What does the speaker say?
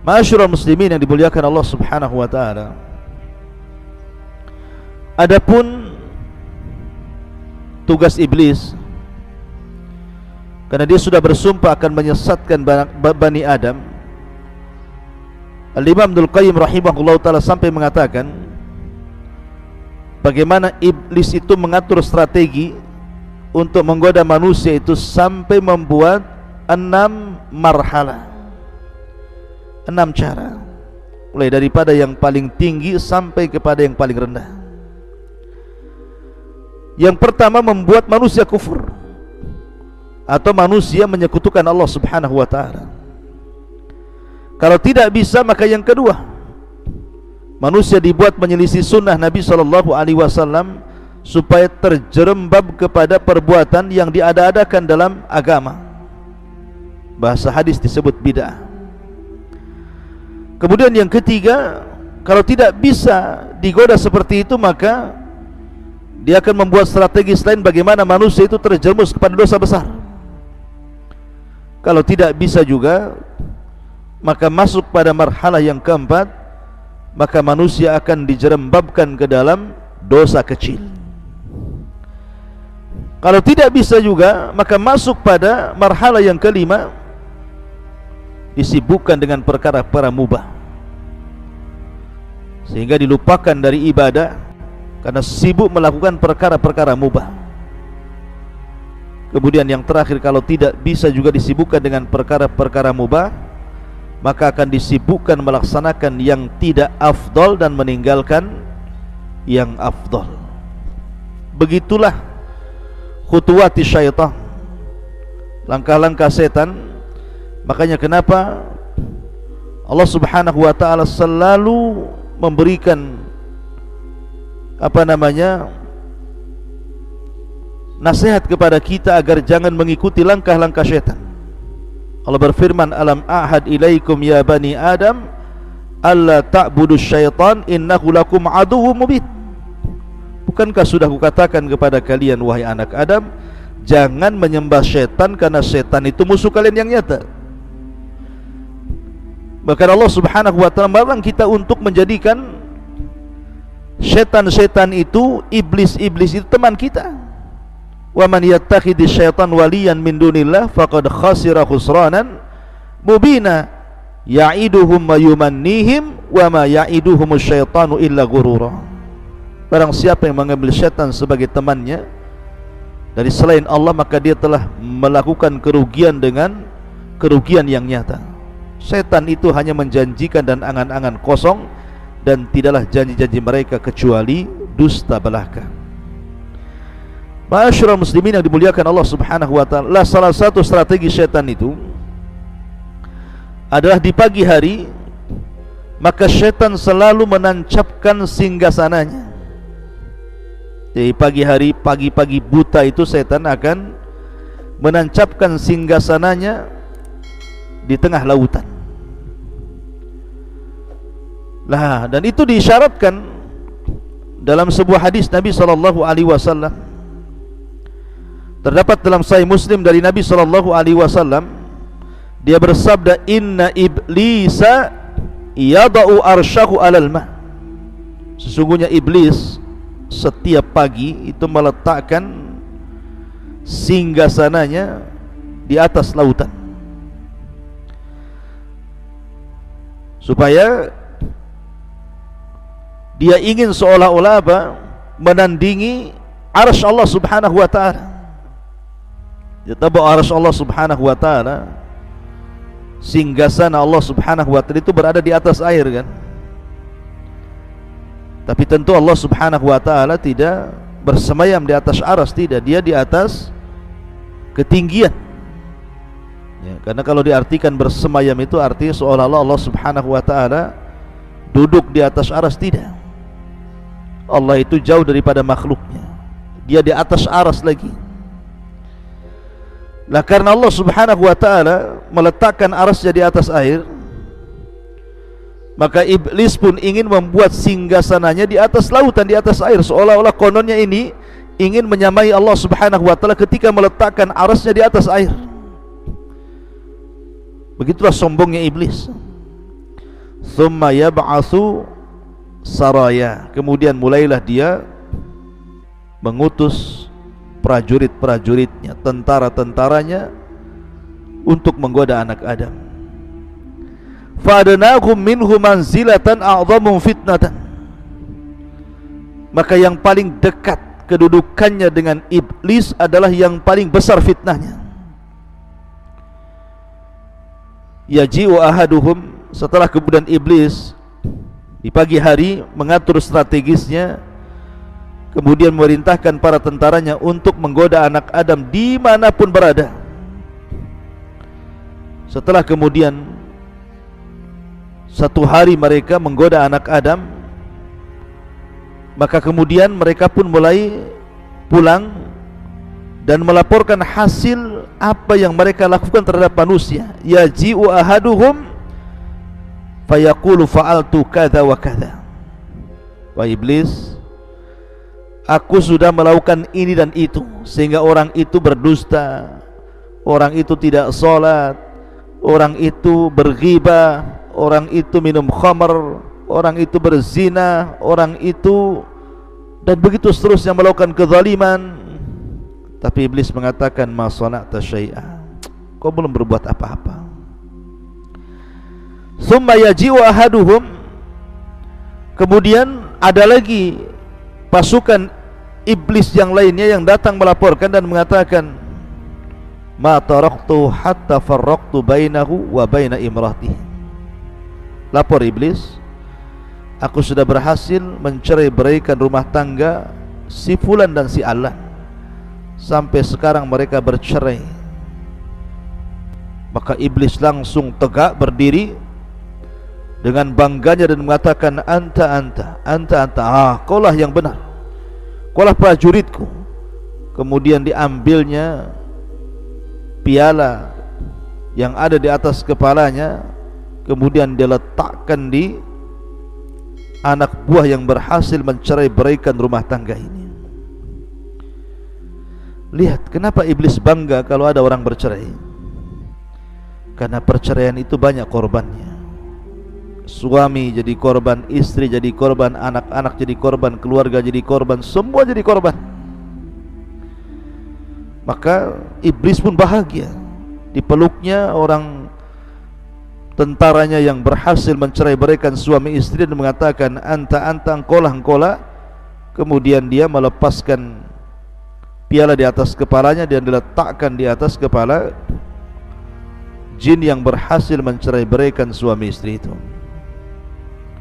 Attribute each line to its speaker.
Speaker 1: Ma'asyiral muslimin yang dimuliakan Allah Subhanahu wa taala, adapun tugas iblis, karena dia sudah bersumpah akan menyesatkan Bani Adam, Al-Imam Ibnul Qayyim rahimahullah ta'ala sampai mengatakan bagaimana iblis itu mengatur strategi untuk menggoda manusia itu sampai membuat 6 marhalah, 6 cara, mulai daripada yang paling tinggi sampai kepada yang paling rendah. Yang pertama, membuat manusia kufur atau manusia menyekutukan Allah Subhanahu wa ta'ala. Kalau tidak bisa, maka yang kedua, manusia dibuat menyelisih sunnah Nabi SAW supaya terjerembab kepada perbuatan yang diada-adakan dalam agama. Bahasa hadis disebut bid'ah. Kemudian yang ketiga, kalau tidak bisa digoda seperti itu, maka dia akan membuat strategi selain bagaimana manusia itu terjerumus kepada dosa besar. Kalau tidak bisa juga, maka masuk pada marhalah yang keempat, maka manusia akan dijerembabkan ke dalam dosa kecil. Kalau tidak bisa juga, maka masuk pada marhalah yang kelima, disibukkan dengan perkara-perkara mubah, sehingga dilupakan dari ibadah karena sibuk melakukan perkara-perkara mubah. Kemudian yang terakhir, kalau tidak bisa juga disibukkan dengan perkara-perkara mubah, maka akan disibukkan melaksanakan yang tidak afdol dan meninggalkan yang afdol. Begitulah khutuwati syaitan, langkah-langkah setan. Makanya kenapa Allah Subhanahu wa ta'ala selalu memberikan nasihat kepada kita agar jangan mengikuti langkah-langkah syaitan. Allah berfirman, alam a'had ilaikum ya bani Adam alla ta'budu syaitan innahu lakum aduwwum mubin. Bukankah sudah kukatakan kepada kalian wahai anak Adam, jangan menyembah syaitan karena syaitan itu musuh kalian yang nyata. Bahkan Allah Subhanahu wa ta'ala melarang kita untuk menjadikan syaitan-syaitan itu, iblis-iblis itu teman kita. Wa man yattakhidhi syaitan waliyan min dunillah faqad khasira khusranan mubina ya'iduhum wa yumannihim wa ma ya'iduhum syaitanu illa ghurura. Barang siapa yang mengambil syaitan sebagai temannya dari selain Allah, maka dia telah melakukan kerugian dengan kerugian yang nyata. Setan itu hanya menjanjikan dan angan-angan kosong, dan tidaklah janji-janji mereka kecuali dusta belaka. Ma'asyiral muslimin yang dimuliakan Allah Subhanahu wa ta'ala, salah satu strategi setan itu adalah di pagi hari, maka setan selalu menancapkan singgasananya. Jadi pagi hari, pagi-pagi buta itu setan akan menancapkan singgasananya di tengah lautan. Lah, dan itu diisyaratkan dalam sebuah hadis Nabi SAW. Terdapat dalam Sahih Muslim dari Nabi SAW, dia bersabda, inna iblisa yada'u arsyahu alal ma. Sesungguhnya iblis setiap pagi itu meletakkan singgasananya di atas lautan, supaya dia ingin seolah-olah menandingi arsy Allah Subhanahu wa ta'ala. Ya, tahu arsy Allah Subhanahu wa ta'ala, singgasana Allah Subhanahu wa ta'ala itu berada di atas air kan. Tapi tentu Allah Subhanahu wa ta'ala tidak bersemayam di atas arsy, tidak, dia di atas ketinggian. Ya, karena kalau diartikan bersemayam itu artinya seolah-olah Allah Subhanahu wa ta'ala duduk di atas arsy, tidak. Allah itu jauh daripada makhluknya, dia di atas arsy lagi. Lah karena Allah Subhanahu wa ta'ala meletakkan arsy di atas air, maka iblis pun ingin membuat singgasananya di atas lautan, di atas air, seolah-olah kononnya ini ingin menyamai Allah Subhanahu wa ta'ala ketika meletakkan arsy di atas air. Begitulah sombongnya iblis. thumma yab'atsu saraya, kemudian mulailah dia mengutus prajurit-prajuritnya, tentara-tentaranya untuk menggoda anak Adam. Fa'adnahum minhu manzilatan a'dhamu fitnatan, maka yang paling dekat kedudukannya dengan iblis adalah yang paling besar fitnahnya. Yaji'u ahaduhum, setelah kemudian iblis di pagi hari mengatur strategisnya, kemudian memerintahkan para tentaranya untuk menggoda anak Adam dimanapun berada. Setelah kemudian satu hari mereka menggoda anak Adam, maka kemudian mereka pun mulai pulang dan melaporkan hasil apa yang mereka lakukan terhadap manusia. Yaji'u ahaduhum fayaqulu fa'altu kadza wa kadza. Wah iblis, aku sudah melakukan ini dan itu, sehingga orang itu berdusta, orang itu tidak sholat, orang itu berghibah, orang itu minum khamar, orang itu berzina, orang itu, dan begitu seterusnya melakukan kezaliman. Tapi iblis mengatakan, ma sana'ta syai'a, kau belum berbuat apa-apa. Summa yaji'u ahaduhum, kemudian ada lagi pasukan iblis yang lainnya yang datang melaporkan dan mengatakan, ma taraktu hatta farraqtu bainahu wa baina imratihi. Lapor iblis, aku sudah berhasil mencerai-beraikan rumah tangga si fulan dan si alan, sampai sekarang mereka bercerai. Maka iblis langsung tegak berdiri dengan bangganya dan mengatakan, anta, kaulah yang benar, kaulah prajuritku. Kemudian diambilnya piala yang ada di atas kepalanya, kemudian dia letakkan di anak buah yang berhasil mencerai-beraikan rumah tangga ini. Lihat kenapa iblis bangga kalau ada orang bercerai. Karena perceraian itu banyak korbannya. Suami jadi korban, istri jadi korban, anak-anak jadi korban, keluarga jadi korban, semua jadi korban. Maka iblis pun bahagia, dipeluknya orang tentaranya yang berhasil mencerai-beraikan suami istri dan mengatakan, anta, engkolah. Kemudian dia melepaskan piala di atas kepalanya dan diletakkan di atas kepala jin yang berhasil mencerai-beraikan suami istri itu.